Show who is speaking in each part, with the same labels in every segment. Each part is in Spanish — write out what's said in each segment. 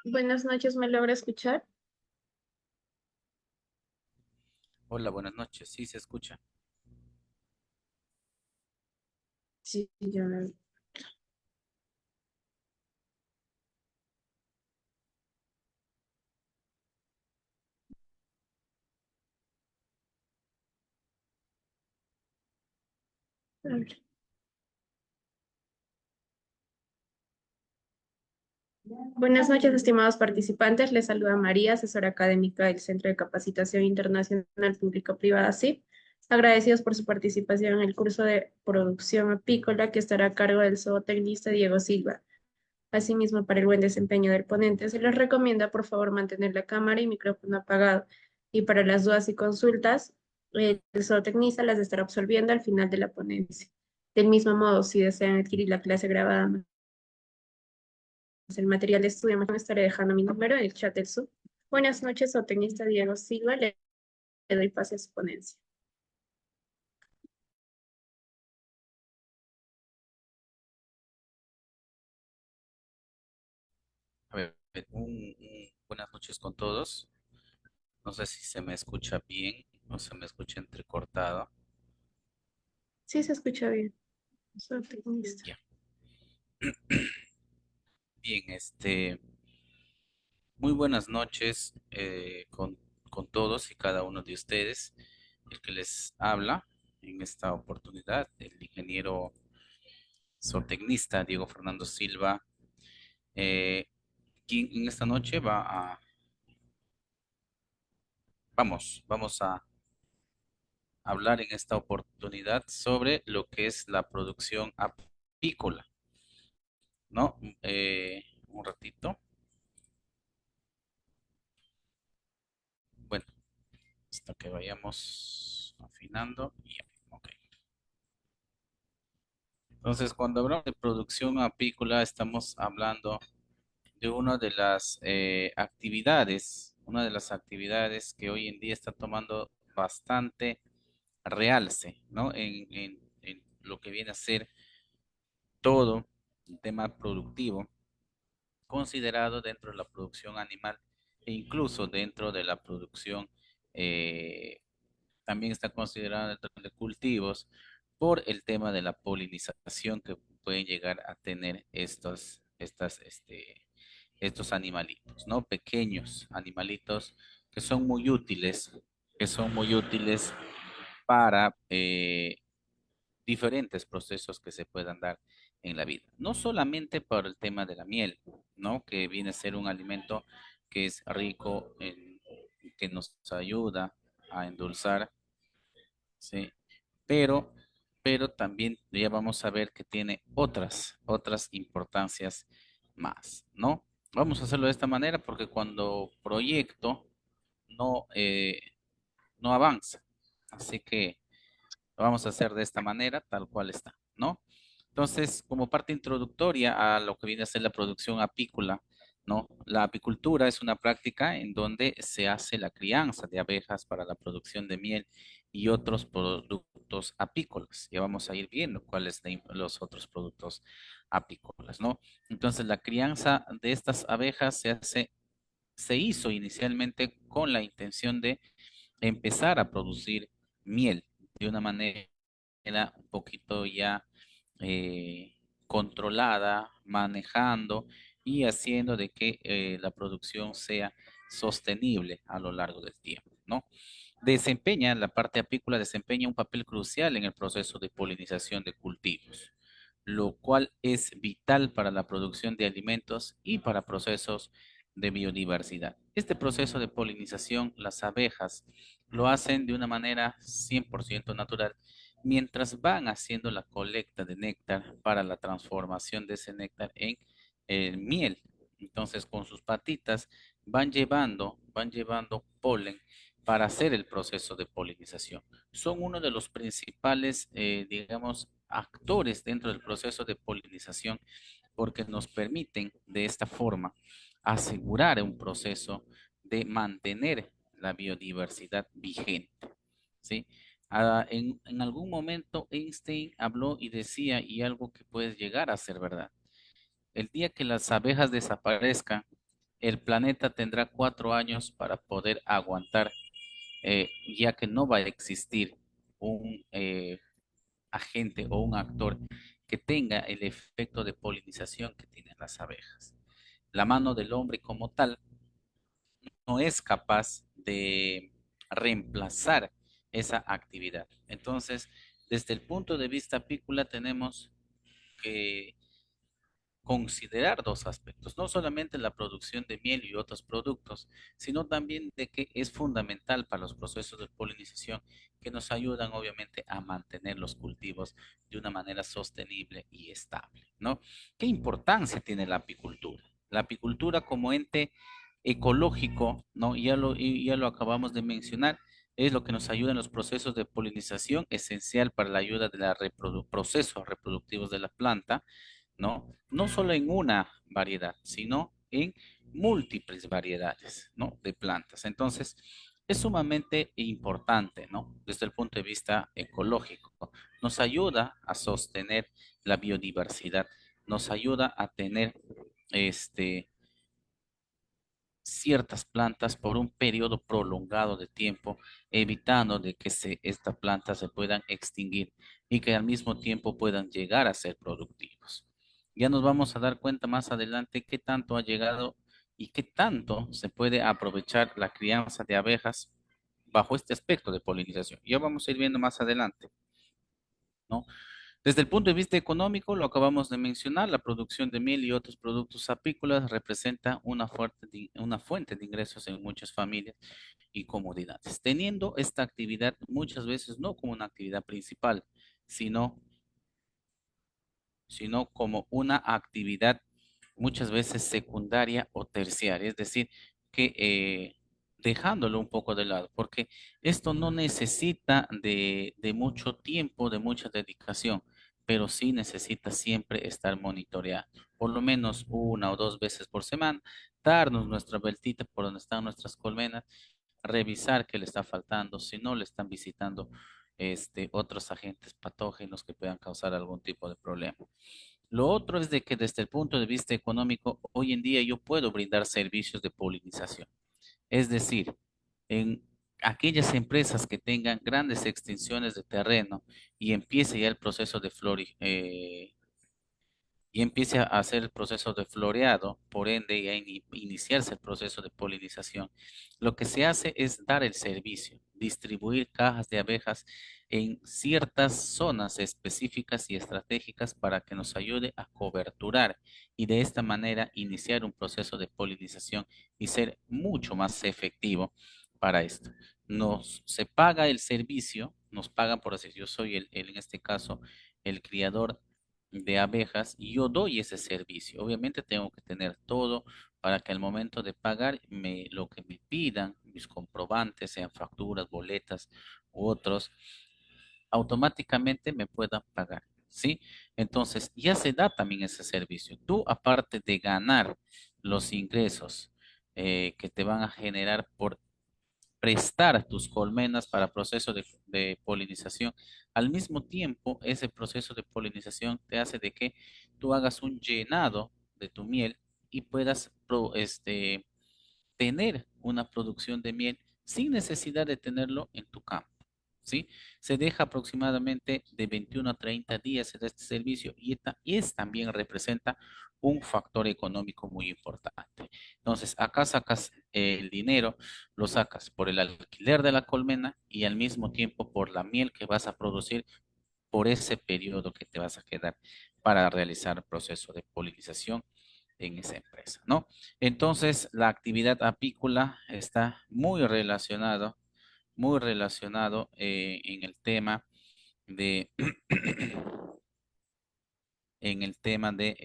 Speaker 1: Buenas noches, ¿me logra escuchar?
Speaker 2: Hola, buenas noches. Sí, se escucha.
Speaker 1: Sí, yo no. Buenas noches, estimados participantes. Les saluda María, asesora académica del Centro de Capacitación Internacional Público-Privada CIP. Agradecidos por su participación en el curso de producción apícola que estará a cargo del zootecnista Diego Silva. Asimismo, para el buen desempeño del ponente, se les recomienda por favor mantener la cámara y micrófono apagado. Y para las dudas y consultas, el zootecnista las estará absolviendo al final de la ponencia. Del mismo modo, si desean adquirir la clase grabada más el material de estudio, me estaré dejando mi número en el chat del Zoom. Buenas noches, zootecnista Diego Silva. Le doy pase a su ponencia.
Speaker 2: A ver, buenas noches con todos. No sé si se me escucha bien o se me escucha entrecortado.
Speaker 1: Sí, se escucha bien, zootecnista.
Speaker 2: Ya. Bien, muy buenas noches con todos y cada uno de ustedes. El que les habla en esta oportunidad, el ingeniero zootecnista Diego Fernando Silva, eh, quien en esta noche vamos a hablar en esta oportunidad sobre lo que es la producción apícola, ¿no? Un ratito. Bueno, hasta que vayamos afinando. Y ya, ok. Entonces, cuando hablamos de producción apícola, estamos hablando de una de las actividades que hoy en día está tomando bastante realce, ¿no? En lo que viene a ser todo el tema productivo considerado dentro de la producción animal e incluso dentro de la producción eh, también está considerado dentro de cultivos por el tema de la polinización que pueden llegar a tener estos animalitos, ¿no? Pequeños animalitos que son muy útiles, que son muy útiles para diferentes procesos que se puedan dar en la vida. No solamente por el tema de la miel, ¿no? Que viene a ser un alimento que es rico que nos ayuda a endulzar, ¿sí? Pero, pero también ya vamos a ver que tiene otras importancias más, ¿no? Vamos a hacerlo de esta manera porque cuando proyecto no, no avanza. Así que lo vamos a hacer de esta manera, tal cual está, ¿no? Entonces, como parte introductoria a lo que viene a ser la producción apícola, ¿no? La apicultura es una práctica en donde se hace la crianza de abejas para la producción de miel y otros productos apícolas. Ya vamos a ir viendo cuáles son los otros productos apícolas, ¿no? Entonces, la crianza de estas abejas se hizo inicialmente con la intención de empezar a producir miel de una manera un poquito ya eh, controlada, manejando y haciendo de que la producción sea sostenible a lo largo del tiempo, ¿no? La parte apícola desempeña un papel crucial en el proceso de polinización de cultivos, lo cual es vital para la producción de alimentos y para procesos de biodiversidad. Este proceso de polinización, las abejas lo hacen de una manera 100% natural, mientras van haciendo la colecta de néctar para la transformación de ese néctar en miel. Entonces, con sus patitas van llevando polen para hacer el proceso de polinización. Son uno de los principales, digamos, actores dentro del proceso de polinización porque nos permiten de esta forma asegurar un proceso de mantener la biodiversidad vigente, ¿sí? En algún momento Einstein habló y decía, y algo que puede llegar a ser verdad, el día que las abejas desaparezcan, el planeta tendrá 4 años para poder aguantar, ya que no va a existir un agente o un actor que tenga el efecto de polinización que tienen las abejas. La mano del hombre como tal no es capaz de reemplazar esa actividad. Entonces, desde el punto de vista apícola tenemos que considerar dos aspectos, no solamente la producción de miel y otros productos, sino también de que es fundamental para los procesos de polinización que nos ayudan obviamente a mantener los cultivos de una manera sostenible y estable, ¿no? ¿Qué importancia tiene la apicultura? La apicultura como ente ecológico, ¿no? Ya lo acabamos de mencionar, es lo que nos ayuda en los procesos de polinización, esencial para la ayuda de los procesos reproductivos de la planta, ¿no? No solo en una variedad, sino en múltiples variedades, ¿no? De plantas. Entonces, es sumamente importante, ¿no? Desde el punto de vista ecológico. Nos ayuda a sostener la biodiversidad, nos ayuda a tener este, ciertas plantas por un periodo prolongado de tiempo, evitando de que estas plantas se puedan extinguir y que al mismo tiempo puedan llegar a ser productivos. Ya nos vamos a dar cuenta más adelante qué tanto ha llegado y qué tanto se puede aprovechar la crianza de abejas bajo este aspecto de polinización. Ya vamos a ir viendo más adelante, ¿no? Desde el punto de vista económico, lo acabamos de mencionar, la producción de miel y otros productos apícolas representa una fuente de ingresos en muchas familias y comunidades, teniendo esta actividad muchas veces no como una actividad principal, sino, sino como una actividad muchas veces secundaria o terciaria, es decir, que dejándolo un poco de lado, porque esto no necesita de mucho tiempo, de mucha dedicación, pero sí necesita siempre estar monitoreado, por lo menos 1 o 2 veces por semana, darnos nuestra vueltita por donde están nuestras colmenas, revisar qué le está faltando, si no le están visitando otros agentes patógenos que puedan causar algún tipo de problema. Lo otro es de que desde el punto de vista económico, hoy en día yo puedo brindar servicios de polinización. Es decir, en aquellas empresas que tengan grandes extensiones de terreno y empiece ya el proceso de y empiece a hacer el proceso de floreado, por ende, y a iniciarse el proceso de polinización, lo que se hace es dar el servicio, distribuir cajas de abejas en ciertas zonas específicas y estratégicas para que nos ayude a coberturar y de esta manera iniciar un proceso de polinización y ser mucho más efectivo para esto. Se paga el servicio, nos pagan por decir, yo soy en este caso, el criador de abejas y yo doy ese servicio. Obviamente tengo que tener todo para que al momento de pagar lo que me pidan, mis comprobantes, sean facturas, boletas u otros, automáticamente me puedan pagar. ¿Sí? Entonces, ya se da también ese servicio. Tú, aparte de ganar los ingresos que te van a generar por prestar tus colmenas para proceso de polinización. Al mismo tiempo, ese proceso de polinización te hace de que tú hagas un llenado de tu miel y puedas tener una producción de miel sin necesidad de tenerlo en tu campo. ¿Sí? Se deja aproximadamente de 21 a 30 días de este servicio y también representa un factor económico muy importante. Entonces, acá sacas el dinero, lo sacas por el alquiler de la colmena y al mismo tiempo por la miel que vas a producir por ese periodo que te vas a quedar para realizar el proceso de polinización en esa empresa, ¿no? Entonces, la actividad apícola está muy relacionado en el tema de, en el tema de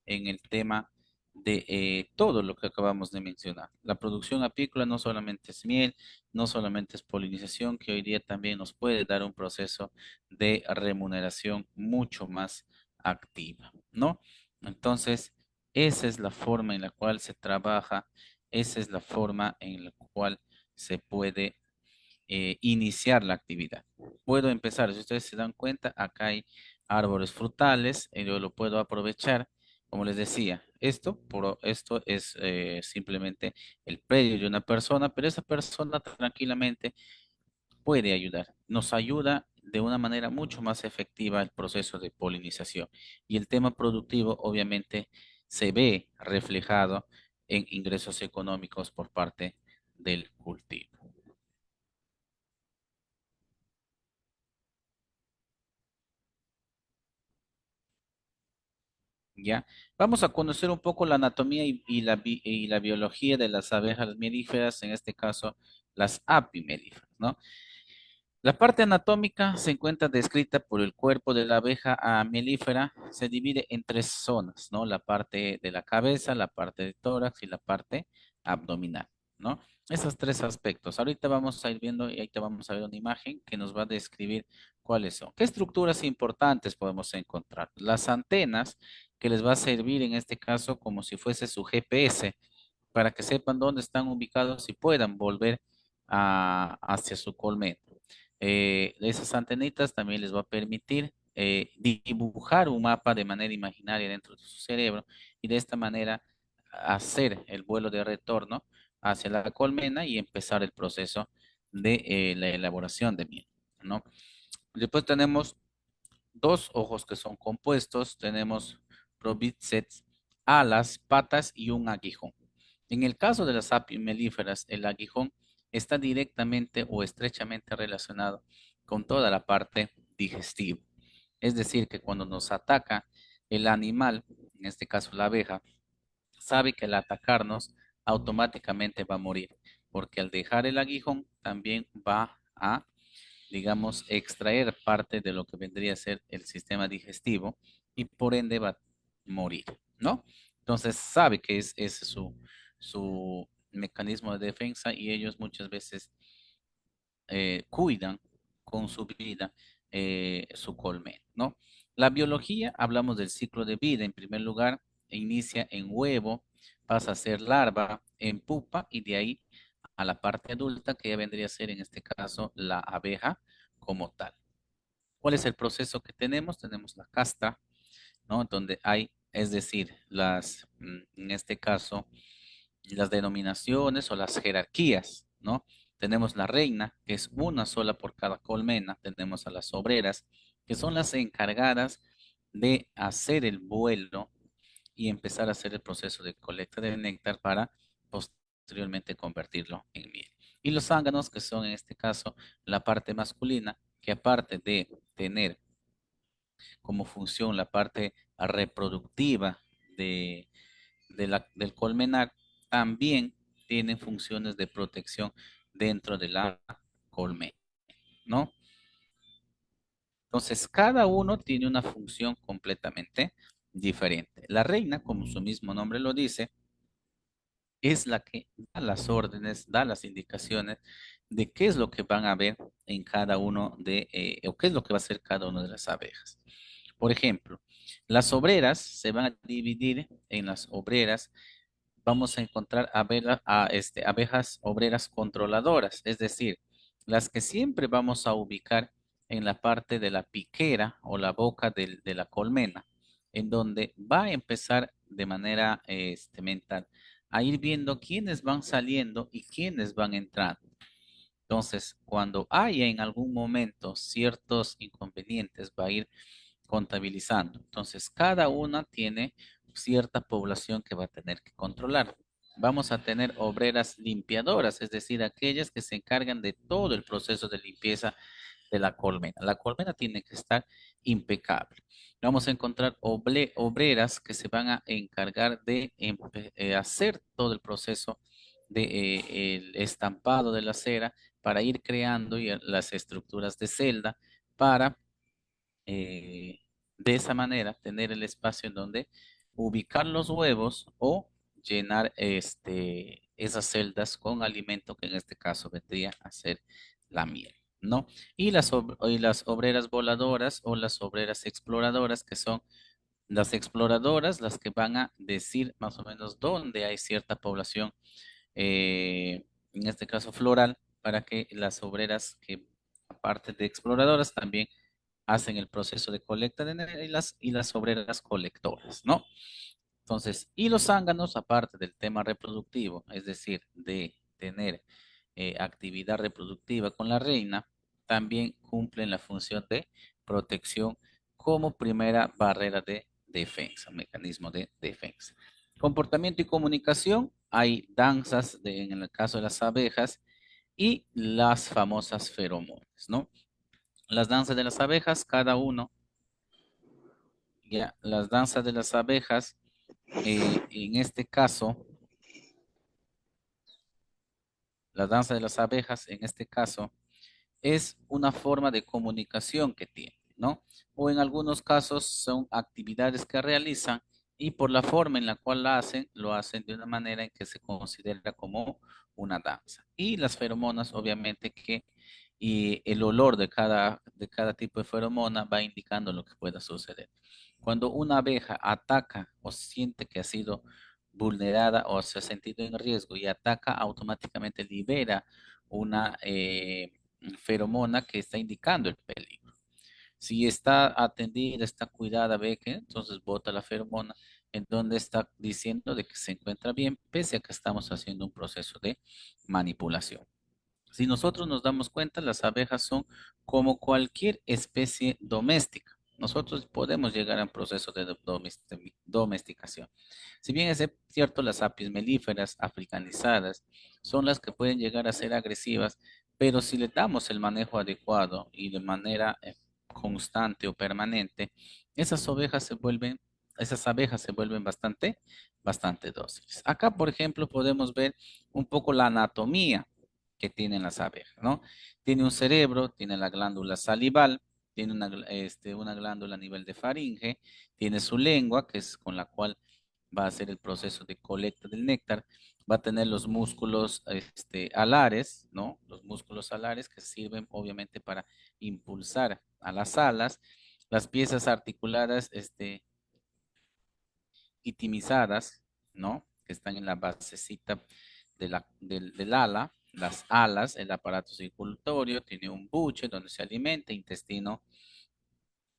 Speaker 2: en el tema de todo lo que acabamos de mencionar. La producción apícola no solamente es miel, no solamente es polinización, que hoy día también nos puede dar un proceso de remuneración mucho más activa, ¿no? Entonces, esa es la forma en la cual se trabaja, esa es la forma en la cual se puede iniciar la actividad. Puedo empezar, si ustedes se dan cuenta, acá hay árboles frutales, yo lo puedo aprovechar Como les decía, esto es simplemente el predio de una persona, pero esa persona tranquilamente puede ayudar. Nos ayuda de una manera mucho más efectiva el proceso de polinización. Y el tema productivo obviamente se ve reflejado en ingresos económicos por parte del cultivo. ¿Ya? Vamos a conocer un poco la anatomía y la biología de las abejas melíferas, en este caso las apimelíferas, ¿no? La parte anatómica se encuentra descrita por el cuerpo de la abeja melífera. Se divide en tres zonas, ¿no? La parte de la cabeza, la parte de tórax y la parte abdominal, ¿no? Esos tres aspectos. Ahorita vamos a ir viendo y ahorita vamos a ver una imagen que nos va a describir cuáles son. ¿Qué estructuras importantes podemos encontrar? Las antenas, que les va a servir en este caso como si fuese su GPS para que sepan dónde están ubicados y puedan volver hacia su colmena. Esas antenitas también les va a permitir dibujar un mapa de manera imaginaria dentro de su cerebro y de esta manera hacer el vuelo de retorno hacia la colmena y empezar el proceso de la elaboración de miel, ¿no? Después tenemos dos ojos que son compuestos, tenemos probíceps, alas, patas y un aguijón. En el caso de las apimelíferas, el aguijón está directamente o estrechamente relacionado con toda la parte digestiva. Es decir, que cuando nos ataca el animal, en este caso la abeja, sabe que al atacarnos automáticamente va a morir, porque al dejar el aguijón también va a, digamos, extraer parte de lo que vendría a ser el sistema digestivo y por ende va a morir, ¿no? Entonces sabe que es ese su mecanismo de defensa y ellos muchas veces cuidan con su vida su colmena, ¿no? La biología, hablamos del ciclo de vida, en primer lugar, inicia en huevo, pasa a ser larva, en pupa y de ahí a la parte adulta, que ya vendría a ser en este caso la abeja como tal. ¿Cuál es el proceso que tenemos? Tenemos la casta, ¿no? Donde hay, es decir, en este caso, las denominaciones o las jerarquías, ¿no? Tenemos la reina, que es una sola por cada colmena. Tenemos a las obreras, que son las encargadas de hacer el vuelo y empezar a hacer el proceso de colecta de néctar para posteriormente convertirlo en miel. Y los zánganos, que son en este caso la parte masculina, que aparte de tener como función la parte reproductiva de, del colmenar, también tienen funciones de protección dentro de la colmena, ¿no? Entonces, cada uno tiene una función completamente diferente. La reina, como su mismo nombre lo dice, es la que da las órdenes, da las indicaciones de qué es lo que van a ver en cada uno o qué es lo que va a hacer cada una de las abejas. Por ejemplo, las obreras se van a dividir en las obreras. Vamos a encontrar abejas obreras controladoras, es decir, las que siempre vamos a ubicar en la parte de la piquera o la boca de la colmena, en donde va a empezar de manera mental a ir viendo quiénes van saliendo y quiénes van entrando. Entonces, cuando haya en algún momento ciertos inconvenientes, va a ir contabilizando. Entonces, cada una tiene cierta población que va a tener que controlar. Vamos a tener obreras limpiadoras, es decir, aquellas que se encargan de todo el proceso de limpieza de la colmena. La colmena tiene que estar impecable. Vamos a encontrar obreras que se van a encargar de hacer todo el proceso de el estampado de la cera para ir creando las estructuras de celda para eh, de esa manera tener el espacio en donde ubicar los huevos o llenar esas celdas con alimento que en este caso vendría a ser la miel, ¿no? Y las obreras voladoras o las obreras exploradoras, que son las exploradoras, las que van a decir más o menos dónde hay cierta población, en este caso floral, para que las obreras que aparte de exploradoras también hacen el proceso de colecta de energía y las obreras colectoras, ¿no? Entonces, y los zánganos, aparte del tema reproductivo, es decir, de tener actividad reproductiva con la reina, también cumplen la función de protección como primera barrera de defensa, mecanismo de defensa. Comportamiento y comunicación, hay danzas en el caso de las abejas y las famosas feromonas, ¿no? Las danzas de las abejas, cada uno, ya, las danzas de las abejas, en este caso, la danza de las abejas, en este caso, es una forma de comunicación que tiene, ¿no? O en algunos casos son actividades que realizan y por la forma en la cual la hacen, lo hacen de una manera en que se considera como una danza. Y las feromonas, obviamente que y el olor de cada tipo de feromona va indicando lo que pueda suceder. Cuando una abeja ataca o siente que ha sido vulnerada o se ha sentido en riesgo y ataca, automáticamente libera una feromona que está indicando el peligro. Si está atendida, está cuidada, ve que entonces bota la feromona en donde está diciendo de que se encuentra bien, pese a que estamos haciendo un proceso de manipulación. Si nosotros nos damos cuenta, las abejas son como cualquier especie doméstica. Nosotros podemos llegar a un proceso de domesticación. Si bien es cierto, las apis melíferas africanizadas son las que pueden llegar a ser agresivas, pero si le damos el manejo adecuado y de manera constante o permanente, esas abejas se vuelven bastante dóciles. Acá, por ejemplo, podemos ver un poco la anatomía que tienen las abejas, ¿no? Tiene un cerebro, tiene la glándula salival, tiene una glándula a nivel de faringe, tiene su lengua, que es con la cual va a hacer el proceso de colecta del néctar, va a tener los músculos alares, ¿no? Los músculos alares que sirven obviamente para impulsar a las alas, las piezas articuladas itimizadas, ¿no? Que están en la basecita del ala, las alas, el aparato circulatorio, tiene un buche donde se alimenta, intestino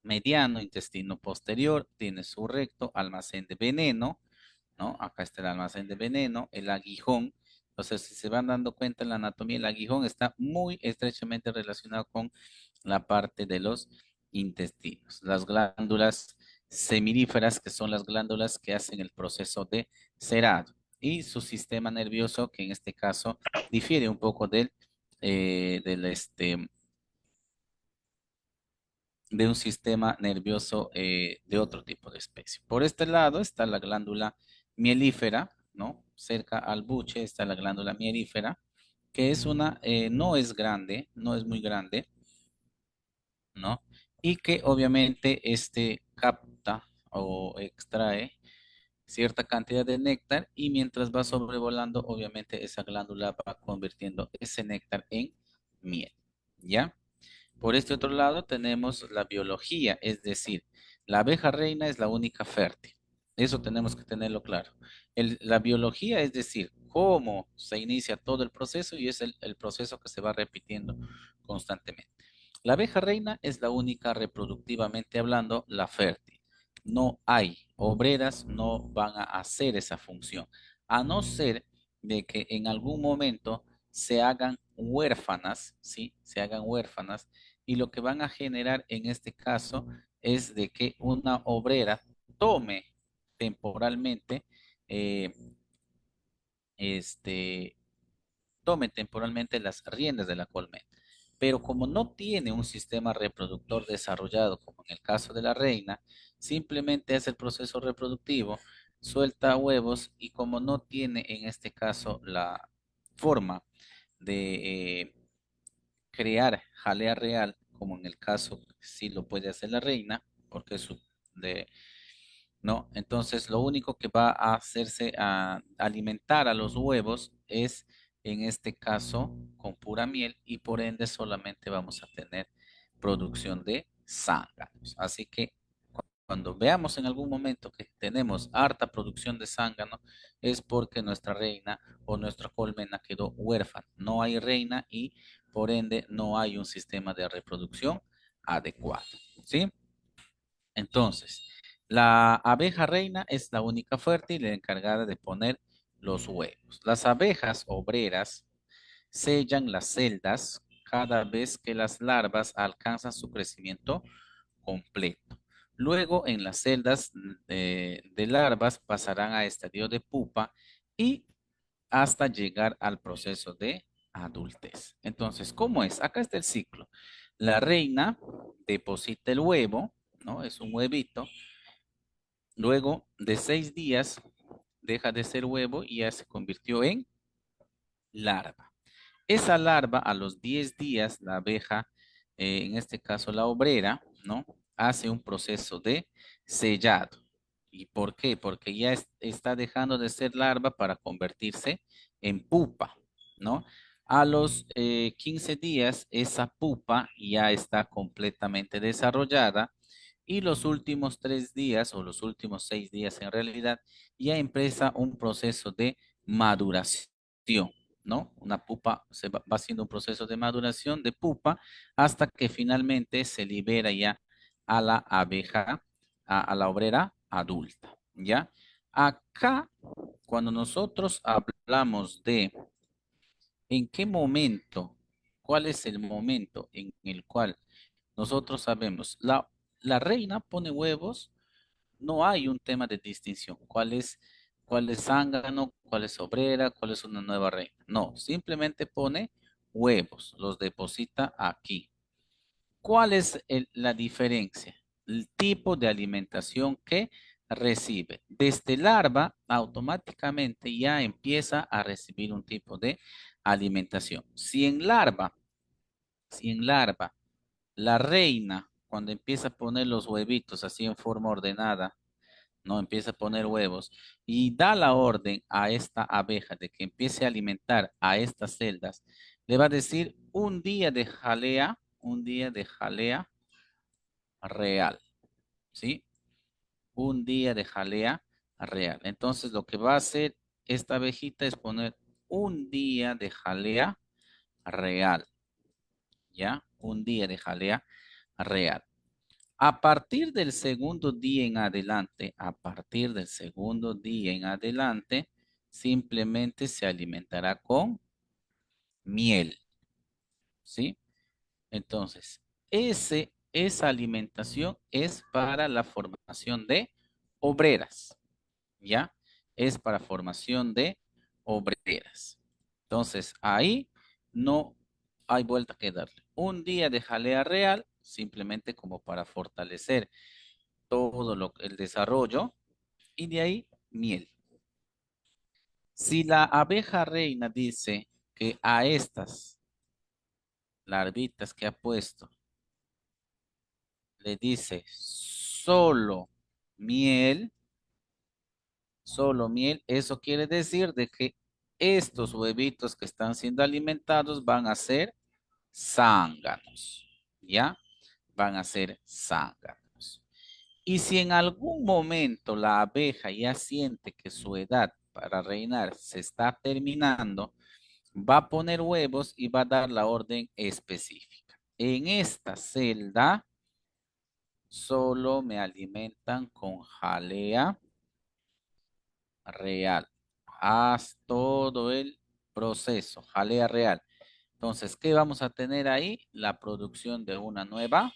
Speaker 2: mediano, intestino posterior, tiene su recto, almacén de veneno, ¿no? Acá está el almacén de veneno, el aguijón. Entonces, si se van dando cuenta en la anatomía, el aguijón está muy estrechamente relacionado con la parte de los intestinos. Las glándulas seminíferas, que son las glándulas que hacen el proceso de cerado. Y su sistema nervioso, que en este caso difiere un poco del de un sistema nervioso de otro tipo de especie. Por este lado está la glándula mielífera, ¿no? Cerca al buche está la glándula mielífera, que no es grande, no es muy grande, ¿no? Y que obviamente capta o extrae cierta cantidad de néctar y mientras va sobrevolando, obviamente esa glándula va convirtiendo ese néctar en miel, ¿ya? Por este otro lado tenemos la biología, es decir, la abeja reina es la única fértil. Eso tenemos que tenerlo claro. La biología, es decir, cómo se inicia todo el proceso y es el proceso que se va repitiendo constantemente. La abeja reina es la única reproductivamente hablando, la fértil. No hay obreras, no van a hacer esa función, a no ser de que en algún momento se hagan huérfanas, ¿sí? Se hagan huérfanas y lo que van a generar en este caso es de que una obrera tome temporalmente, eh, este, tome temporalmente las riendas de la colmena. Pero como no tiene un sistema reproductor desarrollado, como en el caso de la reina, simplemente hace el proceso reproductivo, suelta huevos y como no tiene en este caso la forma de crear jalea real, como en el caso sí lo puede hacer la reina, porque es de, ¿no? Entonces lo único que va a hacerse a alimentar a los huevos es en este caso con pura miel y por ende solamente vamos a tener producción de zánganos. Así que cuando veamos en algún momento que tenemos harta producción de zángano, es porque nuestra reina o nuestra colmena quedó huérfana. No hay reina y por ende no hay un sistema de reproducción adecuado. ¿Sí? Entonces, La abeja reina es la única fértil y la encargada de poner los huevos. Las abejas obreras sellan las celdas cada vez que las larvas alcanzan su crecimiento completo. Luego, en las celdas de larvas pasarán a estadio de pupa y hasta llegar al proceso de adultez. Entonces, ¿cómo es? Acá está el ciclo. La reina deposita el huevo, ¿no? Es un huevito. Luego de 6 días deja de ser huevo y ya se convirtió en larva. Esa larva a los 10 días, la abeja, en este caso la obrera, ¿no? Hace un proceso de sellado. ¿Y por qué? Porque ya está dejando de ser larva para convertirse en pupa, ¿no? A los 15 días, esa pupa ya está completamente desarrollada y los últimos 3 días o los últimos 6 días en realidad ya empieza un proceso de maduración, ¿no? Una pupa va haciendo un proceso de maduración de pupa hasta que finalmente se libera ya a la abeja, a la obrera adulta, ¿ya? Acá, cuando nosotros hablamos de en qué momento, cuál es el momento en el cual nosotros sabemos, la reina pone huevos, no hay un tema de distinción. Cuál es zángano, cuál es obrera, cuál es una nueva reina? No, simplemente pone huevos, los deposita aquí. ¿Cuál es la diferencia? El tipo de alimentación que recibe. Desde larva, automáticamente ya empieza a recibir un tipo de alimentación. Si en larva, la reina, cuando empieza a poner los huevitos así en forma ordenada, no empieza a poner huevos y da la orden a esta abeja de que empiece a alimentar a estas celdas, le va a decir un día de jalea real, ¿sí? Un día de jalea real. Entonces lo que va a hacer esta abejita es poner un día de jalea real, ¿ya? Un día de jalea real. A partir del segundo día en adelante, a partir del segundo día en adelante, simplemente se alimentará con miel, ¿sí? Entonces, esa alimentación es para la formación de obreras, ¿ya? Es para formación de obreras. Entonces, ahí no hay vuelta que darle. Un día de jalea real, simplemente como para fortalecer todo el desarrollo y de ahí miel. Si la abeja reina dice que a estas larvitas que ha puesto le dice miel, solo miel, eso quiere decir de que estos huevitos que están siendo alimentados van a ser zánganos, ¿ya? Van a ser zánganos. Y si en algún momento la abeja ya siente que su edad para reinar se está terminando, va a poner huevos y va a dar la orden específica. En esta celda solo me alimentan con jalea real. Haz todo el proceso, jalea real. Entonces, ¿qué vamos a tener ahí? La producción de una nueva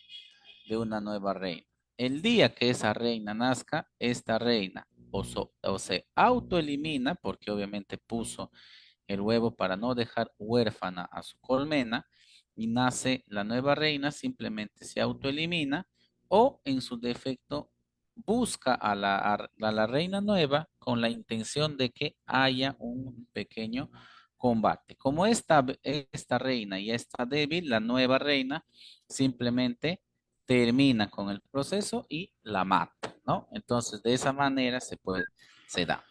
Speaker 2: reina. El día que esa reina nazca, esta reina o se autoelimina, porque obviamente puso el huevo para no dejar huérfana a su colmena, y nace la nueva reina, simplemente se autoelimina, o en su defecto busca a la reina nueva con la intención de que haya un pequeño combate. Como esta reina ya está débil, la nueva reina simplemente termina con el proceso y la mata, ¿no? Entonces, de esa manera se da.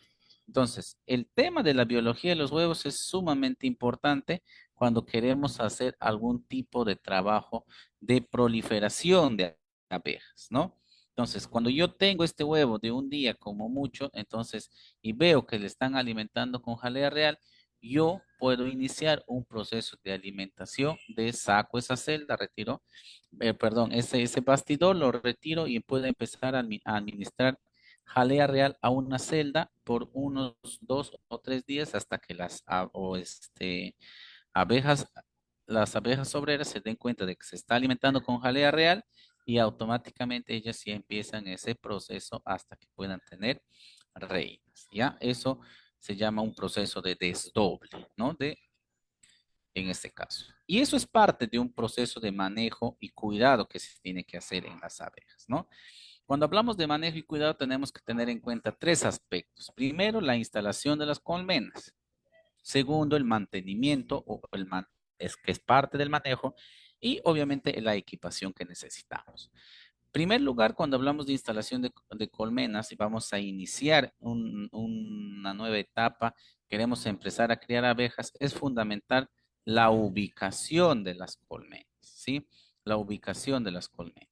Speaker 2: Entonces, el tema de la biología de los huevos es sumamente importante cuando queremos hacer algún tipo de trabajo de proliferación de abejas, ¿no? Entonces, cuando yo tengo este huevo de un día como mucho, entonces, y veo que le están alimentando con jalea real, yo puedo iniciar un proceso de alimentación de saco esa celda, retiro, perdón, ese bastidor lo retiro y puedo empezar a administrar jalea real a una celda por unos 2 o 3 días hasta que abejas, las abejas obreras se den cuenta de que se está alimentando con jalea real y automáticamente ellas sí empiezan ese proceso hasta que puedan tener reinas, ¿ya? Eso se llama un proceso de desdoble, ¿no? En este caso. Y eso es parte de un proceso de manejo y cuidado que se tiene que hacer en las abejas, ¿no? Cuando hablamos de manejo y cuidado tenemos que tener en cuenta tres aspectos. Primero, la instalación de las colmenas. Segundo, el mantenimiento es que es parte del manejo y obviamente la equipación que necesitamos. En primer lugar, cuando hablamos de instalación de colmenas y vamos a iniciar una nueva etapa, queremos empezar a criar abejas, es fundamental la ubicación de las colmenas, ¿sí? La ubicación de las colmenas.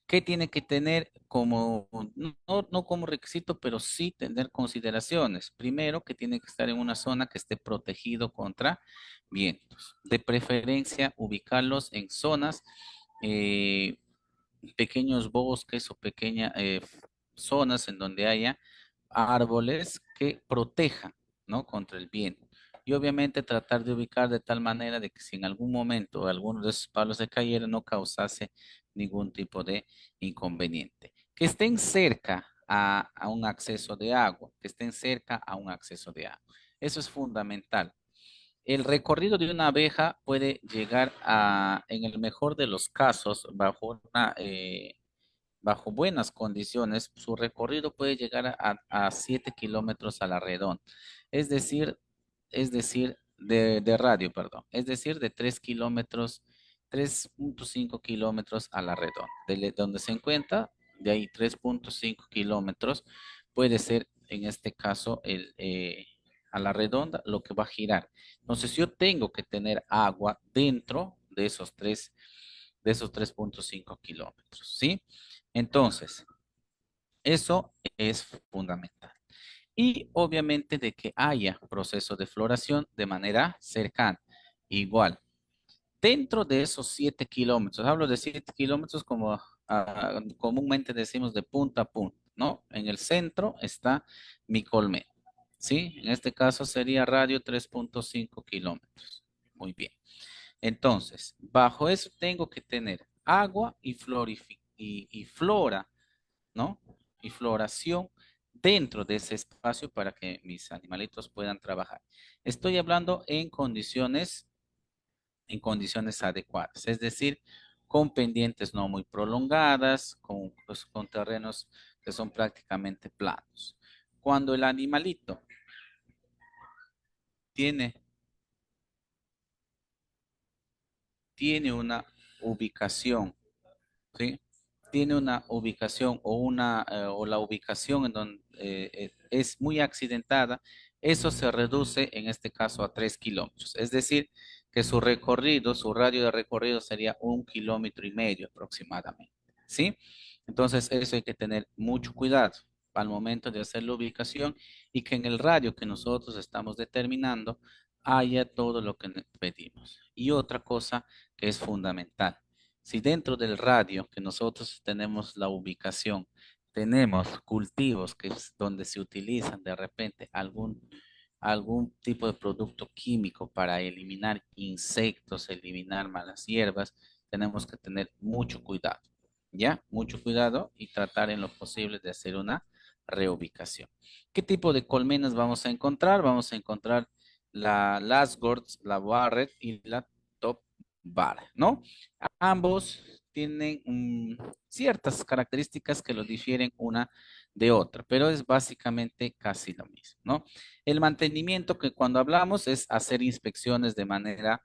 Speaker 2: ¿Qué tiene que tener como, no como requisito, pero sí tener consideraciones? Primero, que tiene que estar en una zona que esté protegido contra vientos. De preferencia, ubicarlos en zonas, eh, pequeños bosques o pequeñas zonas en donde haya árboles que protejan, ¿no? Contra el viento. Y obviamente tratar de ubicar de tal manera de que si en algún momento alguno de esos palos se cayera no causase ningún tipo de inconveniente. Que estén cerca a un acceso de agua, que estén cerca a un acceso de agua. Eso es fundamental. El recorrido de una abeja puede llegar en el mejor de los casos, bajo buenas condiciones, su recorrido puede llegar a 7 kilómetros a la redonda. Es decir, de radio, perdón. Es decir, de 3 kilómetros, 3,5 kilómetros a la redonda. Donde se encuentra, de ahí 3,5 kilómetros, puede ser en este caso a la redonda lo que va a girar. Entonces yo tengo que tener agua dentro de esos 3,5 kilómetros, ¿sí? Entonces, eso es fundamental. Y obviamente de que haya proceso de floración de manera cercana. Igual, dentro de esos 7 kilómetros, hablo de 7 kilómetros como comúnmente decimos de punta a punta, ¿no? En el centro está mi colmena, ¿sí? En este caso sería radio 3,5 kilómetros. Muy bien. Entonces, bajo eso tengo que tener agua y flora, ¿no? Y floración dentro de ese espacio para que mis animalitos puedan trabajar. Estoy hablando en condiciones adecuadas, es decir, con pendientes no muy prolongadas, con terrenos que son prácticamente planos. Cuando el animalito tiene, tiene una ubicación, ¿sí? Tiene una ubicación o la ubicación en donde es muy accidentada, eso se reduce en este caso a 3 kilómetros. Es decir, que su radio de recorrido sería 1,5 kilómetros aproximadamente. ¿Sí? Entonces, eso hay que tener mucho cuidado al momento de hacer la ubicación y que en el radio que nosotros estamos determinando haya todo lo que pedimos. Y otra cosa que es fundamental, si dentro del radio que nosotros tenemos la ubicación, tenemos cultivos que es donde se utilizan de repente algún tipo de producto químico para eliminar insectos, eliminar malas hierbas, tenemos que tener mucho cuidado, ¿ya? Mucho cuidado y tratar en lo posible de hacer una reubicación. ¿Qué tipo de colmenas vamos a encontrar? Vamos a encontrar la Lasgords, la Barrett y la Top Bar, ¿no? Ambos tienen ciertas características que los difieren una de otra, pero es básicamente casi lo mismo, ¿no? El mantenimiento que cuando hablamos es hacer inspecciones de manera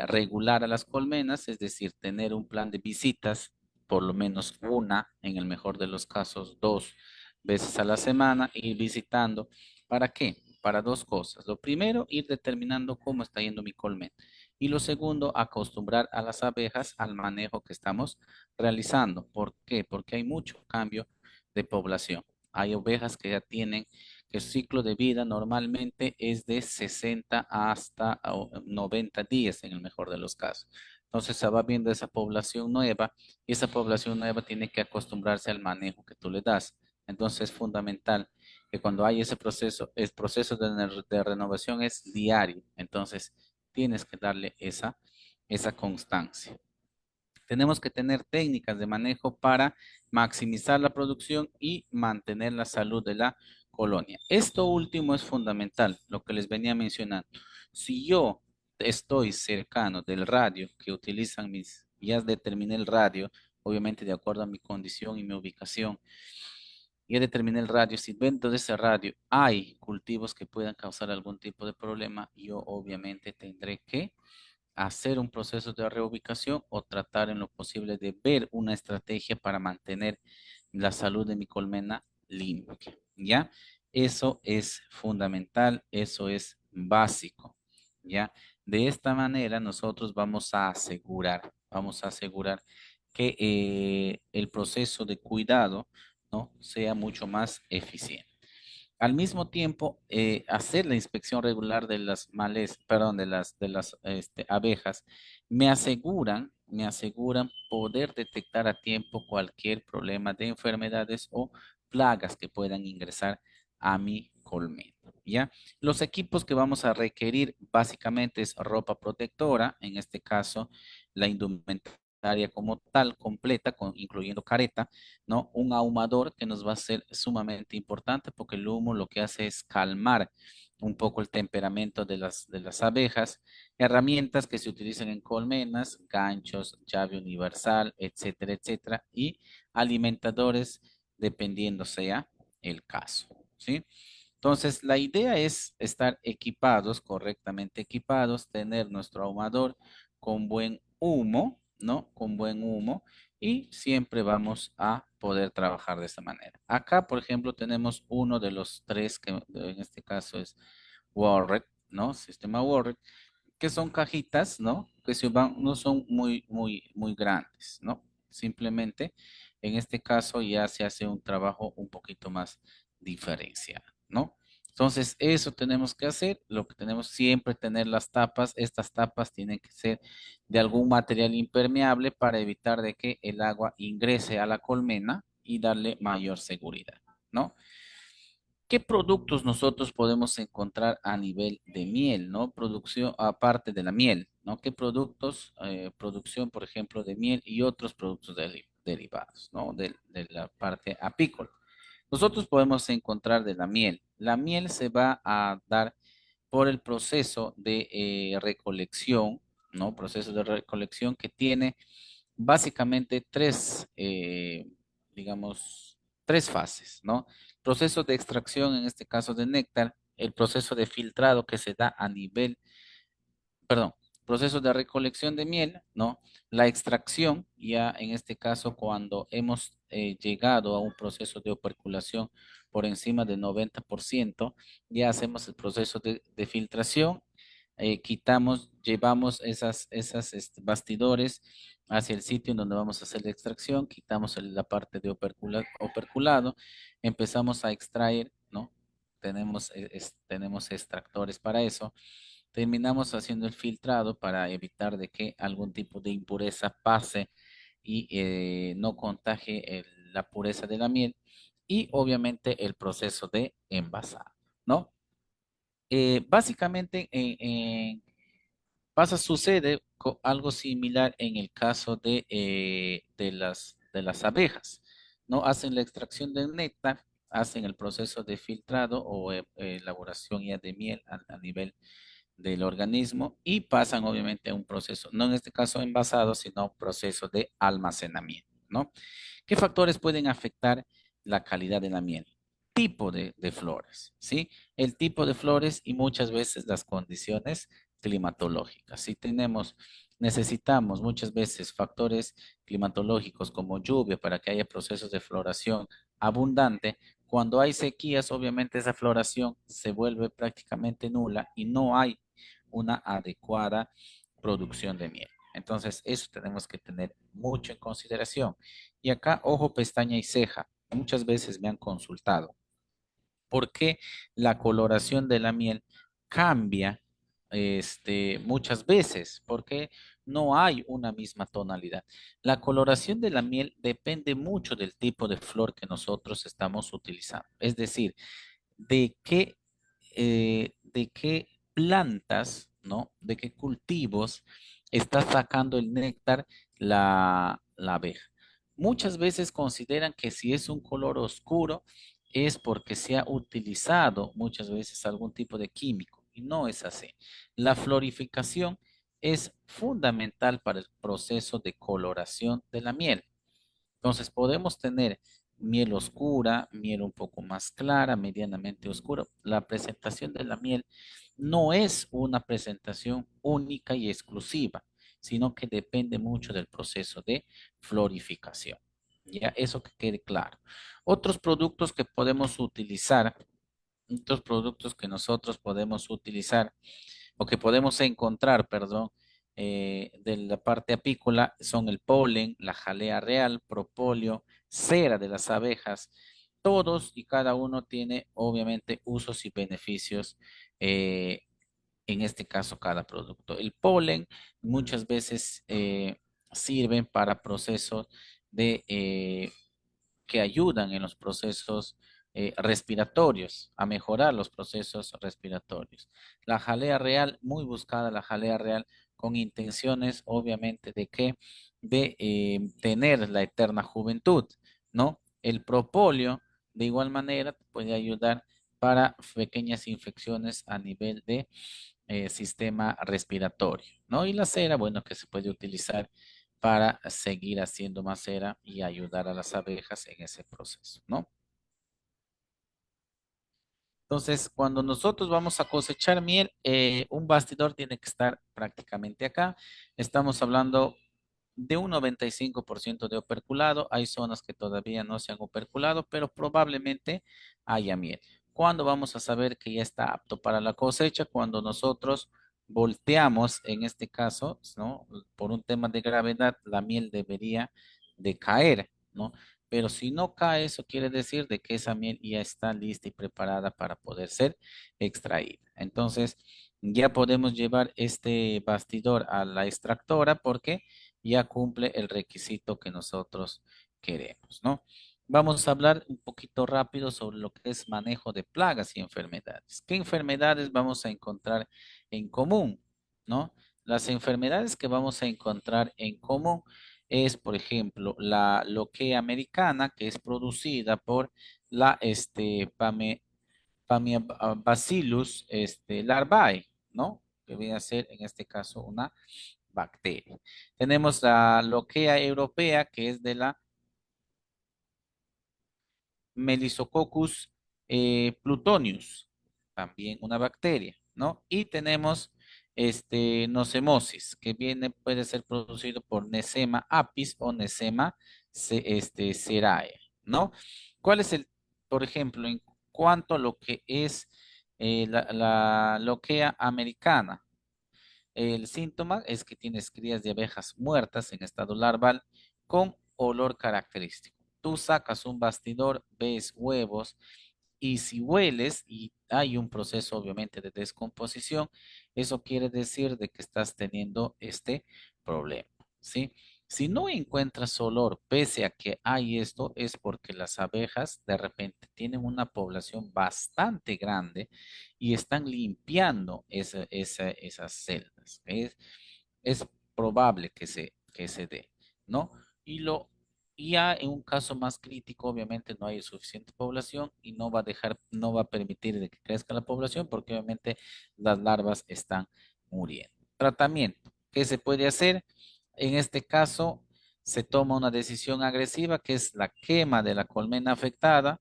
Speaker 2: regular a las colmenas, es decir, tener un plan de visitas, por lo menos una, en el mejor de los casos, 2 veces a la semana, ir visitando. ¿Para qué? Para dos cosas. Lo primero, ir determinando cómo está yendo mi colmena. Y lo segundo, acostumbrar a las abejas al manejo que estamos realizando. ¿Por qué? Porque hay mucho cambio de población. Hay ovejas que ya tienen que el ciclo de vida normalmente es de 60 hasta 90 días en el mejor de los casos. Entonces se va viendo esa población nueva y esa población nueva tiene que acostumbrarse al manejo que tú le das. Entonces es fundamental que cuando hay ese proceso, el proceso de renovación es diario. Entonces tienes que darle esa constancia. Tenemos que tener técnicas de manejo para maximizar la producción y mantener la salud de la colonia. Esto último es fundamental, lo que les venía mencionando. Si yo estoy cercano del radio que utilizan ya determiné el radio, obviamente de acuerdo a mi condición y mi ubicación, ya determiné el radio. Si dentro de ese radio hay cultivos que puedan causar algún tipo de problema, yo obviamente tendré que hacer un proceso de reubicación o tratar en lo posible de ver una estrategia para mantener la salud de mi colmena limpia, ¿ya? Eso es fundamental, eso es básico, ¿ya? De esta manera nosotros vamos a asegurar que el proceso de cuidado, ¿no? sea mucho más eficiente. Al mismo tiempo, hacer la inspección regular de las perdón, de las abejas, me aseguran poder detectar a tiempo cualquier problema de enfermedades o plagas que puedan ingresar a mi colmena. ¿Ya? Los equipos que vamos a requerir básicamente es ropa protectora, en este caso la indumentaria como tal, completa, incluyendo careta, ¿no? Un ahumador que nos va a ser sumamente importante porque el humo lo que hace es calmar un poco el temperamento de las abejas, herramientas que se utilizan en colmenas, ganchos, llave universal, etcétera, etcétera, y alimentadores dependiendo sea el caso, ¿sí? Entonces, la idea es estar equipados, correctamente equipados, tener nuestro ahumador con buen humo, ¿no? Con buen humo y siempre vamos a poder trabajar de esta manera. Acá, por ejemplo, tenemos uno de los tres que en este caso es Warrec, ¿no? Sistema Warrec, que son cajitas, ¿no? Que no son muy, muy, muy grandes, ¿no? Simplemente, en este caso ya se hace un trabajo un poquito más diferenciado, ¿no? Entonces, eso tenemos que hacer, lo que tenemos siempre tener las tapas, estas tapas tienen que ser de algún material impermeable para evitar de que el agua ingrese a la colmena y darle mayor seguridad, ¿no? ¿Qué productos nosotros podemos encontrar a nivel de miel, ¿no? Producción, aparte de la miel, ¿no? ¿Qué productos, producción, por ejemplo, de miel y otros productos derivados, ¿no? De la parte apícola. Nosotros podemos encontrar de la miel. La miel se va a dar por el proceso de recolección, ¿no? Proceso de recolección que tiene básicamente digamos, tres fases, ¿no? Proceso de extracción, en este caso de néctar, el proceso de filtrado que se da a nivel, perdón, proceso de recolección de miel, ¿no? La extracción, ya en este caso cuando hemos llegado a un proceso de operculación por encima del 90%, ya hacemos el proceso de filtración, llevamos esas bastidores hacia el sitio en donde vamos a hacer la extracción, quitamos la parte de operculado, empezamos a extraer, ¿no? Tenemos extractores para eso. Terminamos haciendo el filtrado para evitar de que algún tipo de impureza pase y no contagie la pureza de la miel. Y obviamente el proceso de envasado, ¿no? Básicamente sucede algo similar en el caso de las abejas, ¿no? Hacen la extracción del néctar, hacen el proceso de filtrado o elaboración ya de miel a nivel del organismo y pasan obviamente a un proceso, no en este caso envasado, sino un proceso de almacenamiento, ¿no? ¿Qué factores pueden afectar la calidad de la miel? Tipo de flores, ¿sí? El tipo de flores y muchas veces las condiciones climatológicas. Si necesitamos muchas veces factores climatológicos como lluvia para que haya procesos de floración abundante, cuando hay sequías, obviamente esa floración se vuelve prácticamente nula y no hay una adecuada producción de miel. Entonces, eso tenemos que tener mucho en consideración. Y acá, ojo, pestaña y ceja. Muchas veces me han consultado. ¿Por qué la coloración de la miel cambia muchas veces? Porque no hay una misma tonalidad. La coloración de la miel depende mucho del tipo de flor que nosotros estamos utilizando. Es decir, de qué plantas, ¿no? De qué cultivos está sacando el néctar la abeja. Muchas veces consideran que si es un color oscuro es porque se ha utilizado muchas veces algún tipo de químico y no es así. La florificación es fundamental para el proceso de coloración de la miel. Entonces podemos tener miel oscura, miel un poco más clara, medianamente oscura. La presentación de la miel no es una presentación única y exclusiva, sino que depende mucho del proceso de florificación. Ya, eso que quede claro. Otros productos que podemos utilizar, otros productos que nosotros podemos utilizar o que podemos encontrar, perdón, de la parte apícola son el polen, la jalea real, propóleo, cera de las abejas. Todos y cada uno tiene obviamente usos y beneficios, eh, en este caso cada producto. El polen muchas veces sirven para procesos de que ayudan en los procesos respiratorios, a mejorar los procesos respiratorios. La jalea real, muy buscada la jalea real, con intenciones obviamente de que de tener la eterna juventud, ¿no? El propóleo, de igual manera, puede ayudar para pequeñas infecciones a nivel de sistema respiratorio, ¿no? Y la cera, bueno, que se puede utilizar para seguir haciendo más cera y ayudar a las abejas en ese proceso, ¿no? Entonces, cuando nosotros vamos a cosechar miel, un bastidor tiene que estar prácticamente acá. Estamos hablando de un 95% de operculado. Hay zonas que todavía no se han operculado, pero probablemente haya miel. ¿Cuándo vamos a saber que ya está apto para la cosecha? Cuando nosotros volteamos, en este caso, ¿no? Por un tema de gravedad, la miel debería de caer, ¿no? Pero si no cae, eso quiere decir de que esa miel ya está lista y preparada para poder ser extraída. Entonces, ya podemos llevar este bastidor a la extractora porque ya cumple el requisito que nosotros queremos, ¿no? Vamos a hablar un poquito rápido sobre lo que es manejo de plagas y enfermedades. ¿Qué enfermedades vamos a encontrar en común, ¿no? Las enfermedades que vamos a encontrar en común es, por ejemplo, la loquea americana, que es producida por la Bacillus larvae, ¿no? Que viene a ser, en este caso, una bacteria. Tenemos la loquea europea, que es de la Melissococcus plutonius, también una bacteria, ¿no? Y tenemos nocemosis, que puede ser producido por Nosema apis o Nosema cerae, ¿no? ¿Cuál es por ejemplo, en cuanto a lo que es la loquea americana? El síntoma es que tienes crías de abejas muertas en estado larval con olor característico. Tú sacas un bastidor, ves huevos y si hueles y hay un proceso obviamente de descomposición, eso quiere decir de que estás teniendo este problema, ¿sí? Si no encuentras olor, pese a que hay esto, es porque las abejas de repente tienen una población bastante grande y están limpiando esas celdas. Es probable que se dé, ¿no? Y y ya en un caso más crítico, obviamente no hay suficiente población y no va a permitir de que crezca la población porque obviamente las larvas están muriendo. Tratamiento. ¿Qué se puede hacer? En este caso, se toma una decisión agresiva que es la quema de la colmena afectada.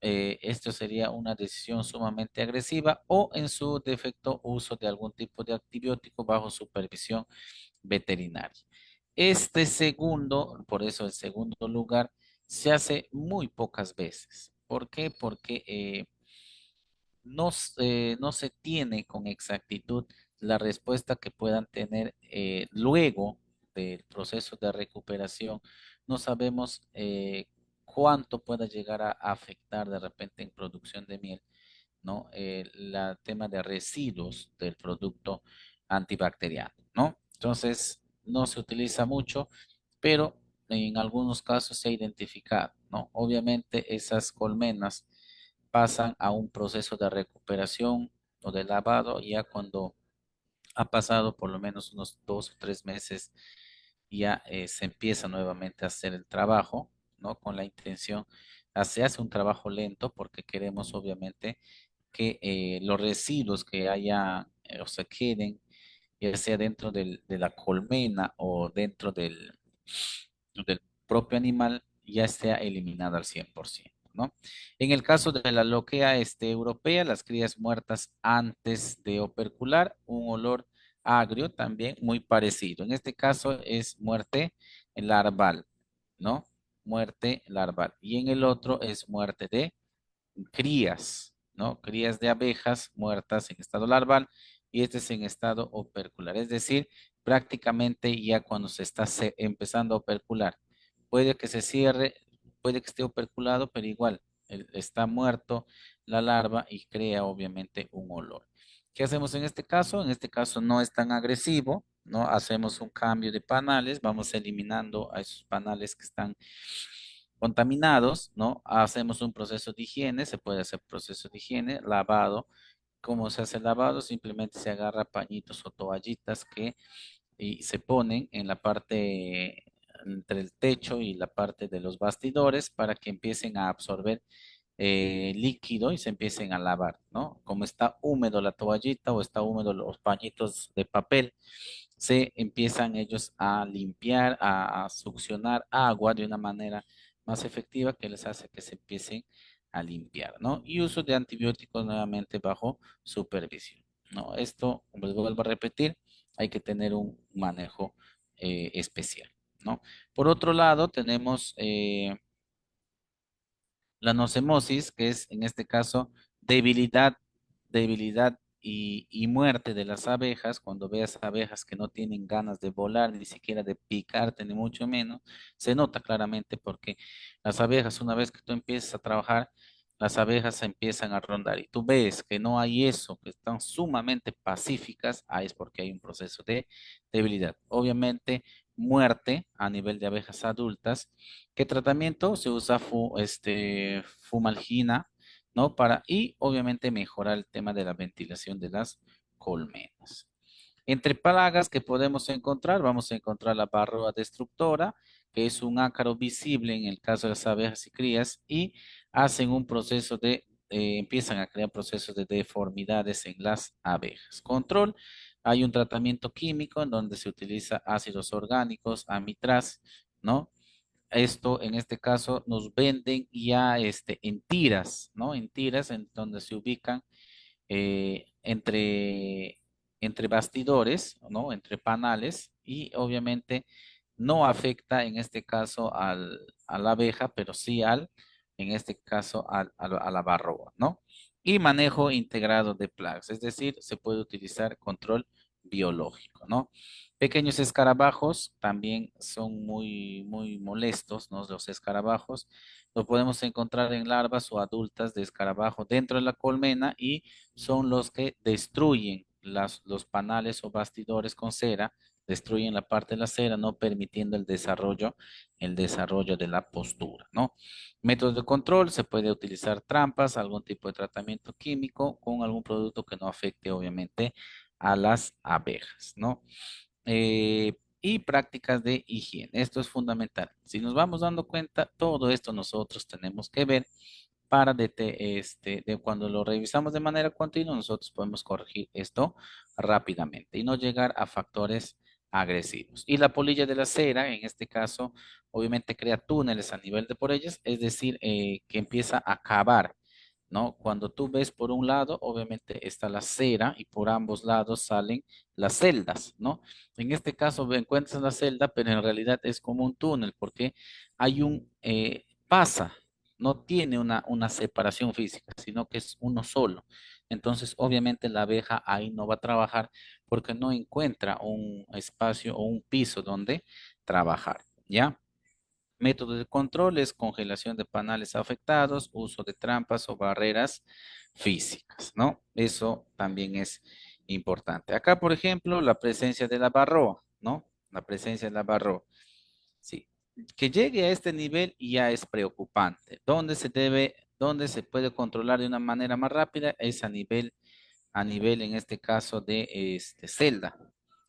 Speaker 2: Esto sería una decisión sumamente agresiva o en su defecto uso de algún tipo de antibiótico bajo supervisión veterinaria. Este segundo, por eso el segundo lugar, se hace muy pocas veces. ¿Por qué? Porque no se tiene con exactitud la respuesta que puedan tener luego del proceso de recuperación. No sabemos cuánto pueda llegar a afectar de repente en producción de miel, ¿no? El tema de residuos del producto antibacteriano, ¿no? Entonces, no se utiliza mucho, pero en algunos casos se ha identificado, ¿no? Obviamente esas colmenas pasan a un proceso de recuperación o de lavado ya cuando ha pasado por lo menos unos 2 o 3 meses, ya se empieza nuevamente a hacer el trabajo, ¿no? Con la intención, se hace un trabajo lento porque queremos obviamente que los residuos que haya o se queden, ya sea dentro de la colmena o dentro del propio animal, ya sea eliminado al 100%, ¿no? En el caso de la loquea europea, las crías muertas antes de opercular, un olor agrio también muy parecido. En este caso es muerte larval, ¿no? Muerte larval. Y en el otro es muerte de crías, ¿no? Crías de abejas muertas en estado larval y este es en estado opercular. Es decir, prácticamente ya cuando se está empezando a opercular, puede que se cierre, puede que esté operculado, pero igual está muerto la larva y crea obviamente un olor. ¿Qué hacemos en este caso? En este caso no es tan agresivo, ¿no? Hacemos un cambio de panales, vamos eliminando a esos panales que están contaminados, ¿no? Hacemos un proceso de higiene, se puede hacer proceso de higiene, lavado. ¿Cómo se hace el lavado? Simplemente se agarra pañitos o toallitas que y se ponen en la parte entre el techo y la parte de los bastidores para que empiecen a absorber líquido y se empiecen a lavar, ¿no? Como está húmedo la toallita o está húmedo los pañitos de papel, se empiezan ellos a limpiar, a succionar agua de una manera más efectiva que les hace que se empiecen a limpiar, ¿no? Y uso de antibióticos nuevamente bajo supervisión, ¿no? Esto, como les vuelvo a repetir, hay que tener un manejo especial, ¿no? Por otro lado, tenemos la nocemosis, que es en este caso debilidad y muerte de las abejas. Cuando veas abejas que no tienen ganas de volar, ni siquiera de picarte, ni mucho menos, se nota claramente porque las abejas, una vez que tú empiezas a trabajar, las abejas se empiezan a rondar y tú ves que no hay eso, que están sumamente pacíficas, ahí es porque hay un proceso de debilidad. Obviamente, muerte a nivel de abejas adultas. ¿Qué tratamiento? Se usa fumalgina, ¿no? Y obviamente mejorar el tema de la ventilación de las colmenas. Entre plagas que podemos encontrar, vamos a encontrar la varroa destructora, que es un ácaro visible en el caso de las abejas y crías, y hacen un proceso empiezan a crear procesos de deformidades en las abejas. Control, hay un tratamiento químico en donde se utiliza ácidos orgánicos, amitraz, ¿no? Esto, en este caso, nos venden ya en tiras, ¿no? En tiras en donde se ubican entre bastidores, ¿no? Entre panales y obviamente no afecta en este caso a la abeja, pero sí en este caso, a la barroa, ¿no? Y manejo integrado de plagas, es decir, se puede utilizar control biológico, ¿no? Pequeños escarabajos también son muy, muy molestos, ¿no? Los escarabajos lo podemos encontrar en larvas o adultas de escarabajo dentro de la colmena y son los que destruyen los panales o bastidores con cera, destruyen la parte de la cera, no permitiendo el desarrollo de la postura, ¿no? Métodos de control, se puede utilizar trampas, algún tipo de tratamiento químico con algún producto que no afecte obviamente a las abejas, ¿no? Y prácticas de higiene. Esto es fundamental. Si nos vamos dando cuenta, todo esto nosotros tenemos que ver para de cuando lo revisamos de manera continua, nosotros podemos corregir esto rápidamente y no llegar a factores agresivos. Y la polilla de la cera, en este caso, obviamente crea túneles a nivel de por ellas, es decir, que empieza a cavar, ¿no? Cuando tú ves por un lado, obviamente está la cera y por ambos lados salen las celdas, ¿no? En este caso encuentras la celda, pero en realidad es como un túnel porque hay pasa, no tiene una separación física, sino que es uno solo. Entonces, obviamente la abeja ahí no va a trabajar porque no encuentra un espacio o un piso donde trabajar, ¿ya? Método de control es congelación de panales afectados, uso de trampas o barreras físicas, ¿no? Eso también es importante. Acá, por ejemplo, la presencia de la varroa, ¿no? La presencia de la varroa. Sí. Que llegue a este nivel ya es preocupante. ¿Dónde se puede controlar de una manera más rápida? Es a nivel en este caso de celda.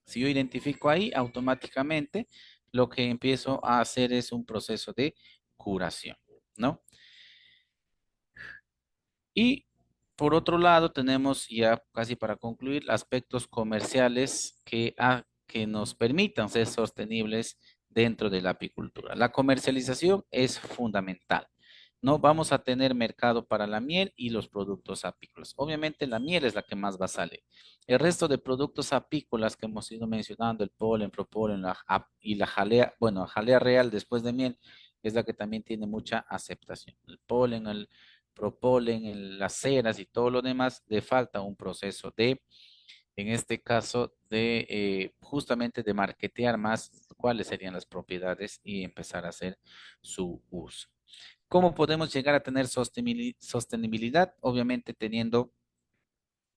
Speaker 2: Si yo identifico ahí, automáticamente lo que empiezo a hacer es un proceso de curación, ¿no? Y por otro lado, tenemos ya casi para concluir aspectos comerciales que nos permitan ser sostenibles dentro de la apicultura. La comercialización es fundamental. No vamos a tener mercado para la miel y los productos apícolas. Obviamente la miel es la que más va a salir. El resto de productos apícolas que hemos ido mencionando, el polen, propolen y la jalea, bueno, jalea real después de miel, es la que también tiene mucha aceptación. El polen, el propolen, las ceras y todo lo demás, le falta un proceso en este caso, justamente de marketear más cuáles serían las propiedades y empezar a hacer su uso. ¿Cómo podemos llegar a tener sostenibilidad? Obviamente teniendo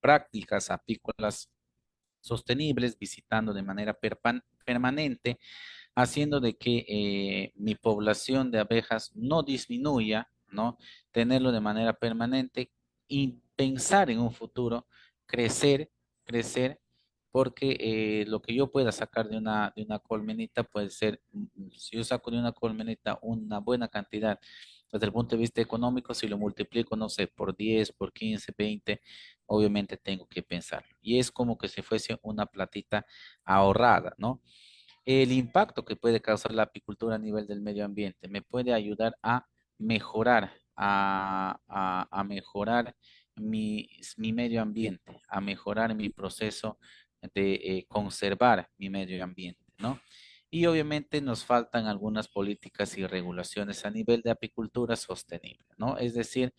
Speaker 2: prácticas apícolas sostenibles, visitando de manera permanente, haciendo de que mi población de abejas no disminuya, ¿no? Tenerlo de manera permanente y pensar en un futuro, crecer, crecer, porque lo que yo pueda sacar de una colmenita puede ser, si yo saco de una colmenita una buena cantidad, desde el punto de vista económico, si lo multiplico, no sé, por 10, por 15, 20, obviamente tengo que pensarlo. Y es como que si fuese una platita ahorrada, ¿no? El impacto que puede causar la apicultura a nivel del medio ambiente me puede ayudar a mejorar, a mejorar mi medio ambiente, a mejorar mi proceso de conservar mi medio ambiente, ¿no? Y obviamente nos faltan algunas políticas y regulaciones a nivel de apicultura sostenible, ¿no? Es decir,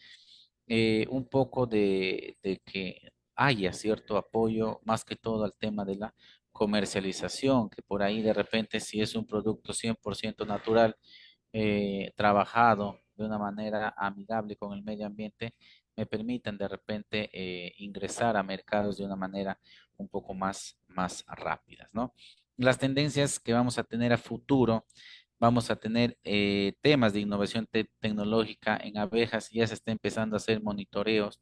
Speaker 2: un poco de que haya cierto apoyo, más que todo al tema de la comercialización, que por ahí de repente si es un producto 100% natural, trabajado de una manera amigable con el medio ambiente, me permitan de repente ingresar a mercados de una manera un poco más rápidas, ¿no? Las tendencias que vamos a tener a futuro, vamos a tener temas de innovación tecnológica en abejas, ya se está empezando a hacer monitoreos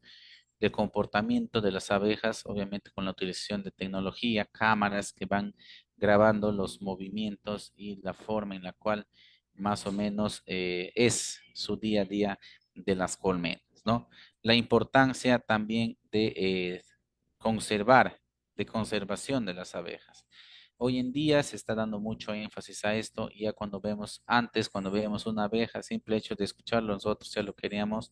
Speaker 2: del comportamiento de las abejas, obviamente con la utilización de tecnología, cámaras que van grabando los movimientos y la forma en la cual más o menos es su día a día de las colmenas, ¿no? La importancia también de conservar, de conservación de las abejas. Hoy en día se está dando mucho énfasis a esto, y ya cuando vemos, antes cuando veíamos una abeja, simple hecho de escucharlo, nosotros ya lo queríamos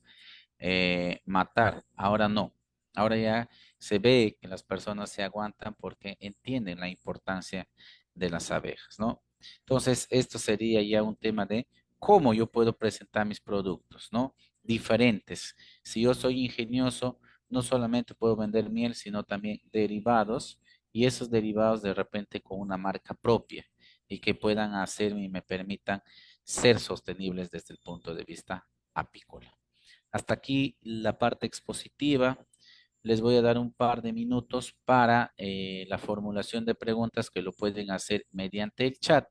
Speaker 2: matar. Ahora no. Ahora ya se ve que las personas se aguantan porque entienden la importancia de las abejas, ¿no? Entonces, esto sería ya un tema de cómo yo puedo presentar mis productos, ¿no? Diferentes. Si yo soy ingenioso, no solamente puedo vender miel, sino también derivados, y esos derivados de repente con una marca propia y que puedan hacerme y me permitan ser sostenibles desde el punto de vista apícola. Hasta aquí la parte expositiva. Les voy a dar un par de minutos para la formulación de preguntas que lo pueden hacer mediante el chat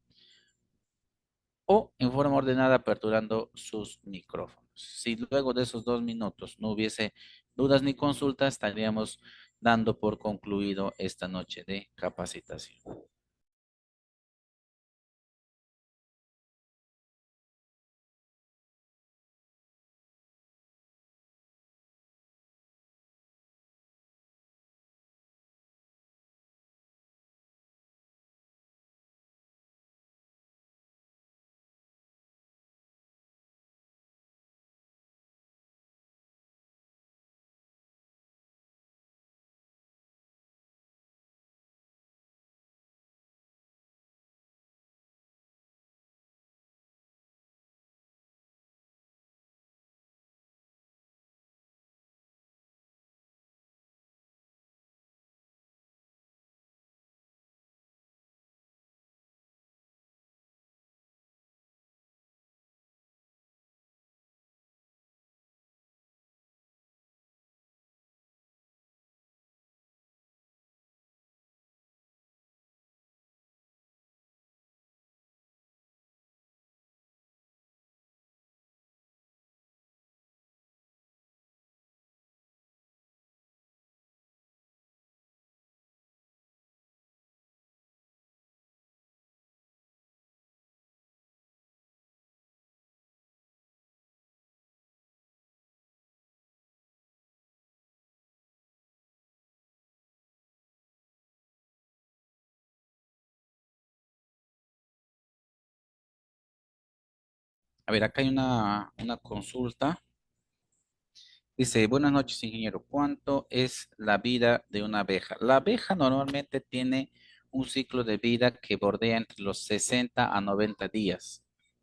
Speaker 2: o en forma ordenada aperturando sus micrófonos. Si luego de esos 2 minutos no hubiese dudas ni consultas, estaríamos dando por concluido esta noche de capacitación. A ver, acá hay una consulta. Dice, buenas noches, ingeniero. ¿Cuánto es la vida de una abeja? La abeja normalmente tiene un ciclo de vida que bordea entre los 60 a 90 días.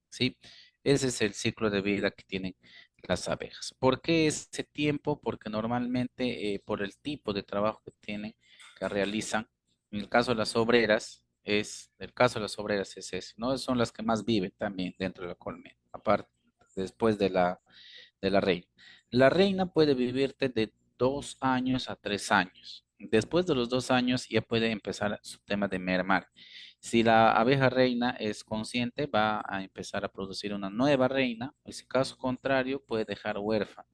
Speaker 2: ¿Sí? Ese es el ciclo de vida que tienen las abejas. ¿Por qué ese tiempo? Porque normalmente por el tipo de trabajo que tienen, que realizan, en el caso de las obreras, el caso de las obreras es ese, ¿no? Son las que más viven también dentro de la colmena, aparte, después de la reina. La reina puede vivirte de 2 años a 3 años. Después de los 2 años ya puede empezar su tema de mermar. Si la abeja reina es consciente, va a empezar a producir una nueva reina. En ese caso contrario, puede dejar huérfano,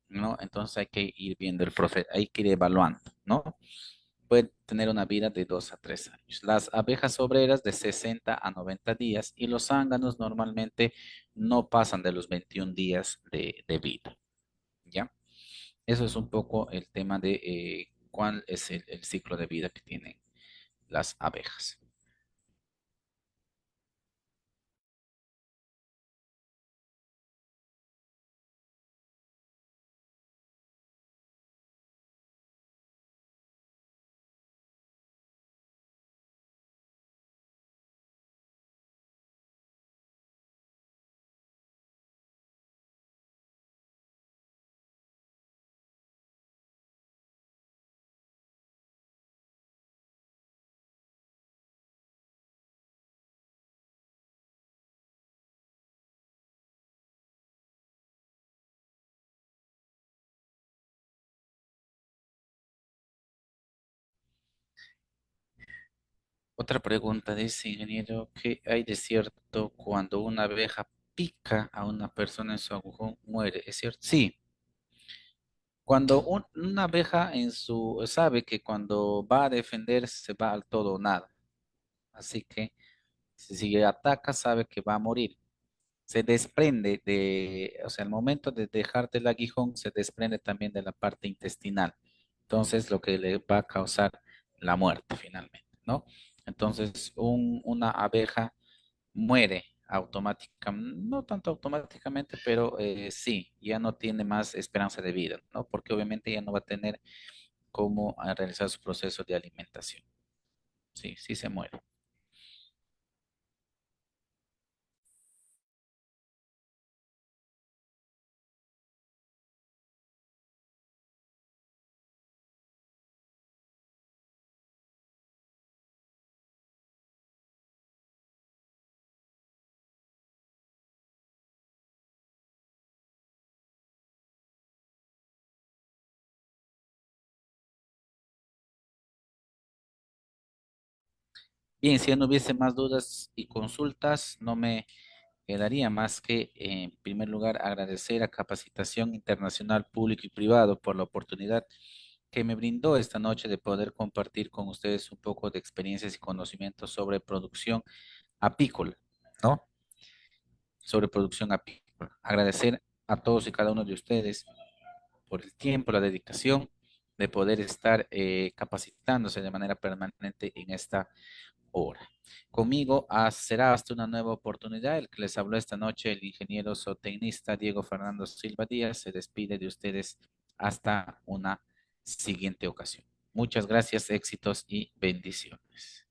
Speaker 2: ¿no? Entonces hay que ir viendo el proceso, hay que ir evaluando, ¿no? Puede tener una vida de 2 a 3 años. Las abejas obreras de 60 a 90 días y los zánganos normalmente no pasan de los 21 días de vida. ¿Ya? Eso es un poco el tema de cuál es el ciclo de vida que tienen las abejas. Otra pregunta dice, ingeniero, ¿qué hay de cierto cuando una abeja pica a una persona en su agujón, muere? ¿Es cierto? Sí. Cuando una abeja sabe que cuando va a defender se va al todo o nada. Así que si ataca sabe que va a morir. Se desprende o sea, al momento de dejarte el aguijón, se desprende también de la parte intestinal. Entonces, lo que le va a causar la muerte finalmente, ¿no? Entonces, una abeja muere automáticamente, no tanto automáticamente, pero sí, ya no tiene más esperanza de vida, ¿no? Porque obviamente ya no va a tener cómo realizar su proceso de alimentación. Sí, sí se muere. Bien, si ya no hubiese más dudas y consultas, no me quedaría más que, en primer lugar, agradecer a Capacitación Internacional Público y Privado por la oportunidad que me brindó esta noche de poder compartir con ustedes un poco de experiencias y conocimientos sobre producción apícola, ¿no? Sobre producción apícola. Agradecer a todos y cada uno de ustedes por el tiempo, la dedicación de poder estar capacitándose de manera permanente en esta hora. Conmigo será hasta una nueva oportunidad. El que les habló esta noche, el ingeniero zootecnista Diego Fernando Silva Díaz, se despide de ustedes hasta una siguiente ocasión. Muchas gracias, éxitos y bendiciones.